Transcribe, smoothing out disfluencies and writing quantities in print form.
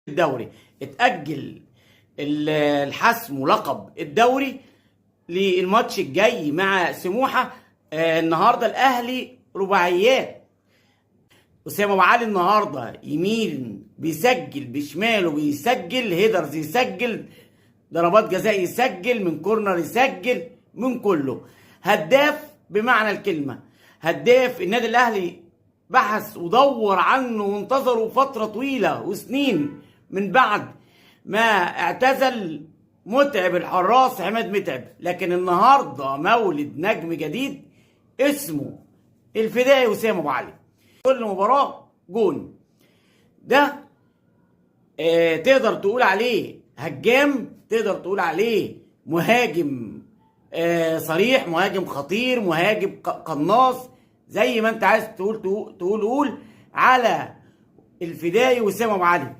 الدوري اتأجل الحسم ولقب الدوري للماتش الجاي مع سموحة. النهارده الاهلي رباعيات. اسامه ابو علي النهارده يمين بيسجل، بشماله بيسجل، هيدرز يسجل، ضربات جزاء يسجل، من كورنر يسجل، من كله. هداف بمعنى الكلمه، هداف النادي الاهلي. بحث ودور عنه وانتظروا فتره طويله وسنين من بعد ما اعتزل متعب الحراس عماد متعب، لكن النهارده مولد نجم جديد اسمه الفدائي اسامه ابو علي. كل مباراه جون. ده تقدر تقول عليه هجام، تقدر تقول عليه مهاجم صريح، مهاجم خطير، مهاجم قناص، زي ما انت عايز تقول على الفدائي واسامه ابو علي.